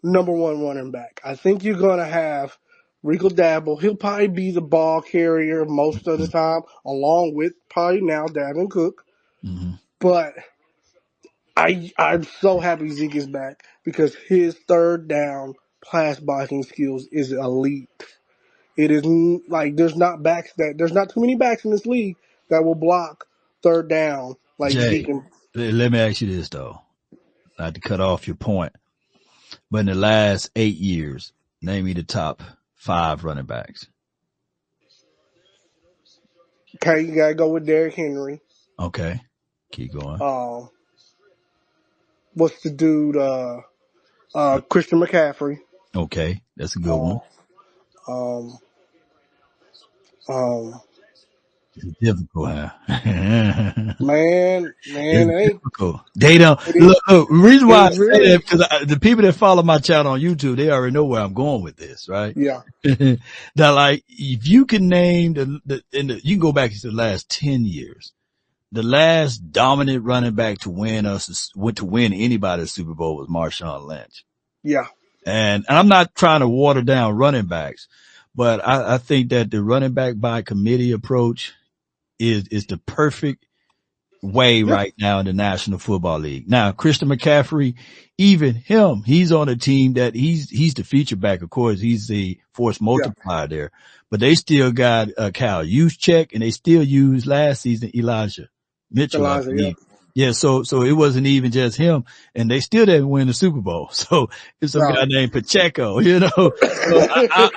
number one running back. I think you're gonna have Rico Dabble. He'll probably be the ball carrier most of the time, along with probably now Davin Cook. Mm-hmm. But I'm so happy Zeke is back because his third down pass blocking skills is elite. It is like there's not too many backs in this league that will block third down like Jay, Zeke. And let me ask you this though, not to cut off your point, but in the last 8 years, name me the top 5 running backs. okay, you gotta go with Derrick Henry. Okay. Keep going. What's the dude? Christian McCaffrey. Okay. That's a good Uh, one. um, um, It's difficult, huh? man, It's it ain't. difficult. They don't It is. look. The reason It why I is say that, really. because the people that follow my channel on YouTube, they already know where I'm going with this, right? Yeah, Now, like, if you can name you can go back to the last 10 years. The last dominant running back to win anybody the Super Bowl was Marshawn Lynch. yeah, And I'm not trying to water down running backs, but I think that the running back by committee approach is the perfect way yeah, right now in the National Football League. Now, Christian McCaffrey, even him, he's on a team that he's the feature back. Of course, he's the force yeah. multiplier there, but they still got Kyle Juszczyk, and they still used last season Elijah Mitchell, I Elijah, yeah. believe. Yeah, so it wasn't even just him, and they still didn't win the Super Bowl. So it's some guy No, named Pacheco, So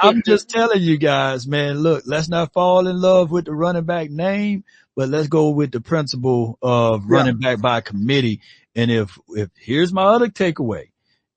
I'm just telling you guys, man, look, let's not fall in love with the running back name, but let's go with the principle of yeah, running back by committee. And if here's my other takeaway,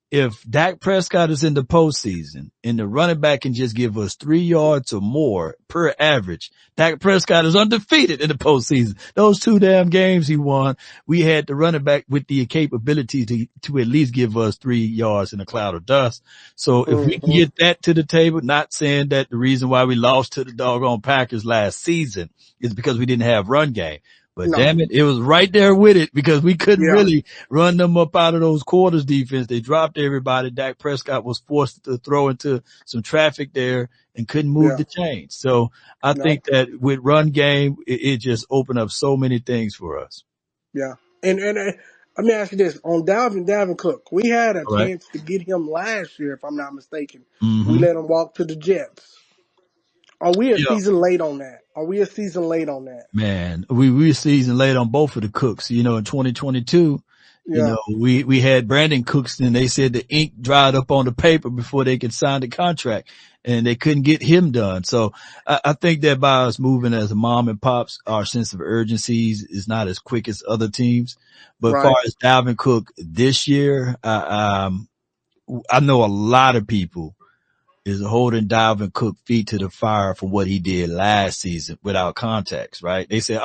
if Dak Prescott is in the postseason and the running back can just give us 3 yards or more per average, Dak Prescott is undefeated in the postseason. Those 2 damn games he won, we had the running back with the capability to at least give us 3 yards in a cloud of dust. So if we can get that to the table, not saying that the reason why we lost to the doggone Packers last season is because we didn't have run game. But damn it, it was right there with it because we couldn't really run them up out of those quarters defense. They dropped everybody. Dak Prescott was forced to throw into some traffic there and couldn't move the chains. So I think that with run game, it just opened up so many things for us. Yeah. And let me ask you this. On Dalvin Cook, we had a chance to get him last year, if I'm not mistaken. Mm-hmm. We let him walk to the Jets. Are we a season late on that? Man, we a season late on both of the Cooks. You know, in 2022, you know, we had Brandon Cooks and they said the ink dried up on the paper before they could sign the contract and they couldn't get him done. So I think that by us moving as a mom and pops, our sense of urgency is not as quick as other teams. But as far as Dalvin Cook this year, I know a lot of people is holding Dalvin Cook feet to the fire for what he did last season without context, right? They said,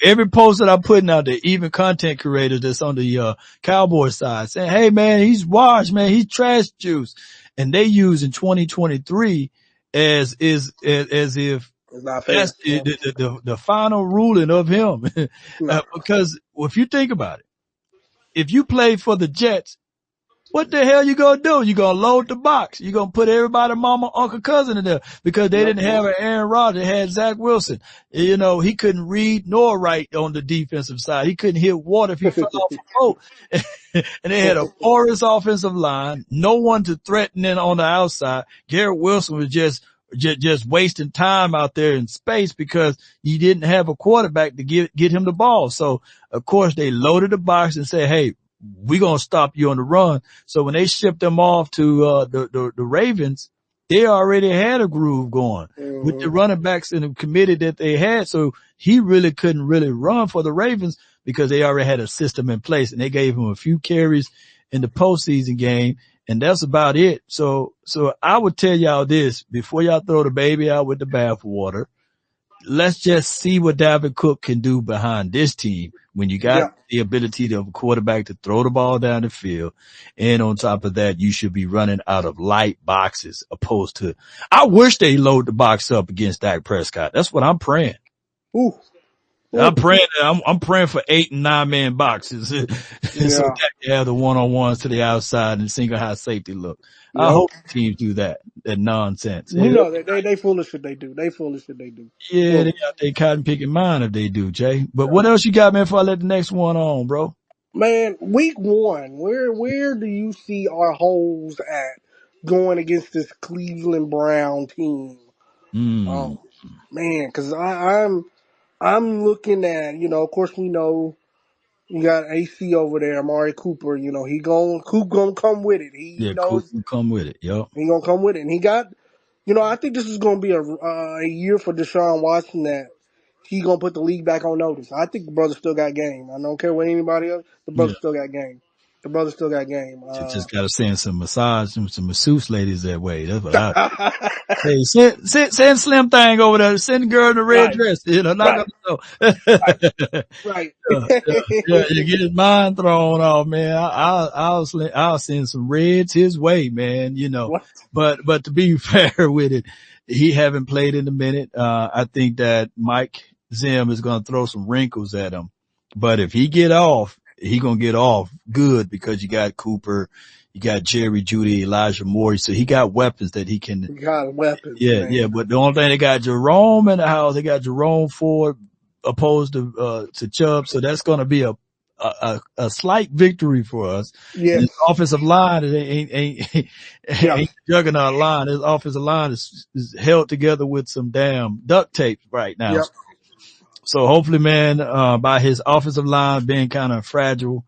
every post that I'm putting out there, even content creators that's on the Cowboys side saying, hey man, he's washed, man, he's trash juice. And they use in 2023 as if that's the final ruling of him. Because if you think about it, if you play for the Jets, what the hell you gonna do? You gonna load the box. You gonna put everybody, mama, uncle, cousin in there because they didn't have an Aaron Rodgers. They had Zach Wilson. You know, he couldn't read nor write on the defensive side. He couldn't hit water if he fell off a boat. And they had a porous offensive line. No one to threaten in on the outside. Garrett Wilson was just wasting time out there in space because you didn't have a quarterback to get him the ball. So of course they loaded the box and said, hey, we're going to stop you on the run. So when they shipped them off to the Ravens, they already had a groove going with the running backs and the committee that they had. So he really couldn't really run for the Ravens because they already had a system in place and they gave him a few carries in the postseason game. And that's about it. So I would tell y'all this before y'all throw the baby out with the bathwater. Let's just see what Dalvin Cook can do behind this team when you got the ability of a quarterback to throw the ball down the field. And on top of that, you should be running out of light boxes opposed to, I wish they load the box up against Dak Prescott. That's what I'm praying. I'm praying for 8 and 9 man boxes. So that you have the one-on-ones to the outside and single high safety look. I hope teams do that nonsense. We know that they foolish if they do. Yeah, they got their cotton picking mind if they do, Jay. But what else you got, man, before I let the next one on, bro? Man, week 1, where do you see our holes at going against this Cleveland Brown team? Oh, man, because I'm looking at, you know, of course we know you got AC over there, Amari Cooper. You know, Coop gonna come with it. He knows Coop will come with it. Yep. He gonna come with it. And he got, you know, I think this is gonna be a year for Deshaun Watson that he gonna put the league back on notice. I think the brother still got game. I don't care what anybody else. The brother still got game. Just gotta send some massage and some masseuse ladies that way. That's what I. Hey, send Slim Thing over there. Send the girl in the red dress. You know, not gonna know. You get his mind thrown off, man. I'll send some reds his way, man. You know, but to be fair with it, he haven't played in a minute. I think that Mike Zim is gonna throw some wrinkles at him, but if he get off, he gonna get off good because you got Cooper, you got Jerry Jeudy, Elijah Moore, so he got weapons that he can. He got weapons. Yeah. But the only thing they got Jerome in the house, they got Jerome Ford opposed to Chubb, so that's gonna be a slight victory for us. Yeah. His offensive line ain't juggernaut line. His offensive line is held together with some damn duct tape right now. Yep. So hopefully, man, by his offensive line being kind of fragile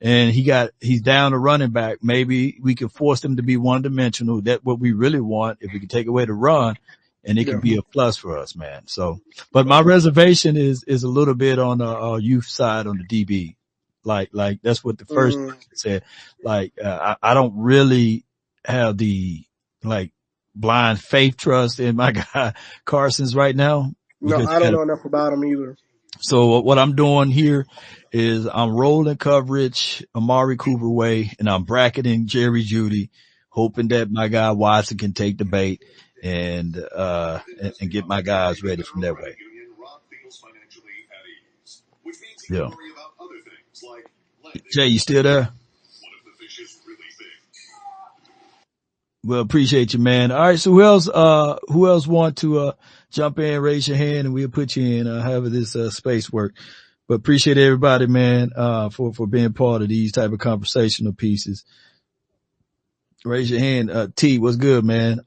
and he's down a running back, maybe we could force him to be one dimensional. That's what we really want. If we can take away the run and it can be a plus for us, man. So, but my reservation is a little bit on the youth side on the DB. Like that's what the first person said. Like, I don't really have the, like, blind faith trust in my guy Carson's right now. No, Because I don't know enough about him either. so what I'm doing here is I'm rolling coverage Amari Cooper way, and I'm bracketing Jerry Jeudy, hoping that my guy Watson can take the bait and get my guys ready from that way. Yeah. Jay, you still there? Well, appreciate you, man. All right. So who else want to, jump in, raise your hand, and we'll put you in, however this, space work. But appreciate everybody, man, for being part of these type of conversational pieces. Raise your hand. T, what's good, man?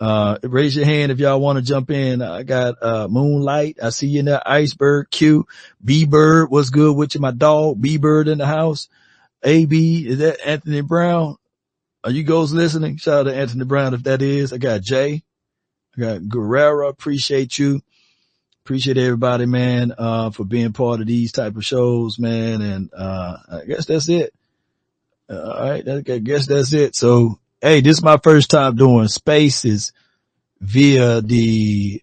Raise your hand if y'all want to jump in. I got, Moonlight. I see you in there. Iceberg, Q, B-Bird. What's good with you? My dog, B-Bird in the house. AB, is that Anthony Brown? Are you guys listening? Shout out to Anthony Brown if that is. I got Jay. I got Guerrero. Appreciate you. Appreciate everybody, man, for being part of these type of shows, man. And, I guess that's it. All right. I guess that's it. So, hey, this is my first time doing spaces via the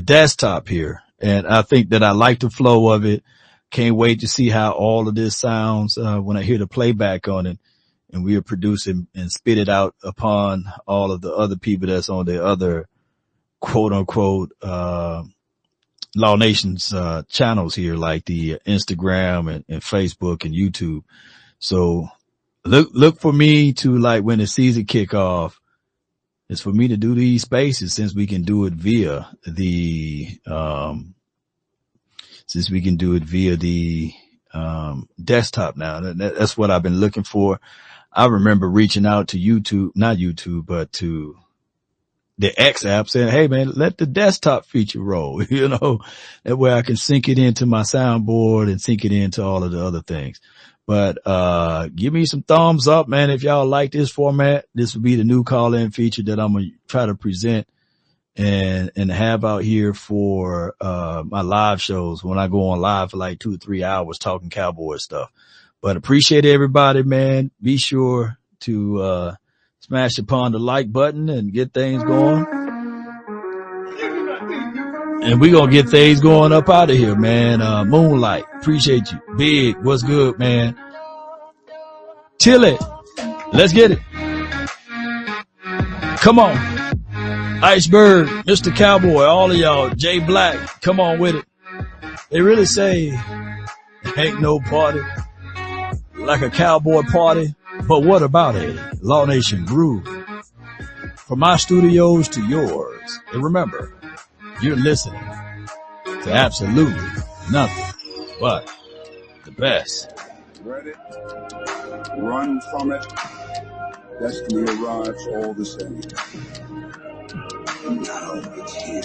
desktop here. And I think that I like the flow of it. Can't wait to see how all of this sounds, when I hear the playback on it. And we are producing and spit it out upon all of the other people that's on the other quote unquote, Law Nation's, channels here, like the Instagram and Facebook and YouTube. So look for me to, like, when the season kick off, it's for me to do these spaces since we can do it via the, desktop now. That's what I've been looking for. I remember reaching out to YouTube, not YouTube, but to the X app saying, hey man, let the desktop feature roll, you know, that way I can sync it into my soundboard and sync it into all of the other things. But, give me some thumbs up, man. If y'all like this format, this will be the new call in feature that I'm going to try to present and have out here for, my live shows when I go on live for like 2 or 3 hours talking Cowboy stuff. But appreciate everybody, man. Be sure to, smash upon the like button and get things going. And we're going to get things going up out of here, man. Moonlight, appreciate you. Big, what's good, man? Tilly, let's get it. Come on. Iceberg, Mr. Cowboy, all of y'all, Jay Black, come on with it. They really say ain't no party like a cowboy party. But what about it? Law Nation Groove. From my studios to yours. And remember, you're listening to absolutely nothing but the best. Ready? Run from it. Destiny arrives all the same. Now it's here.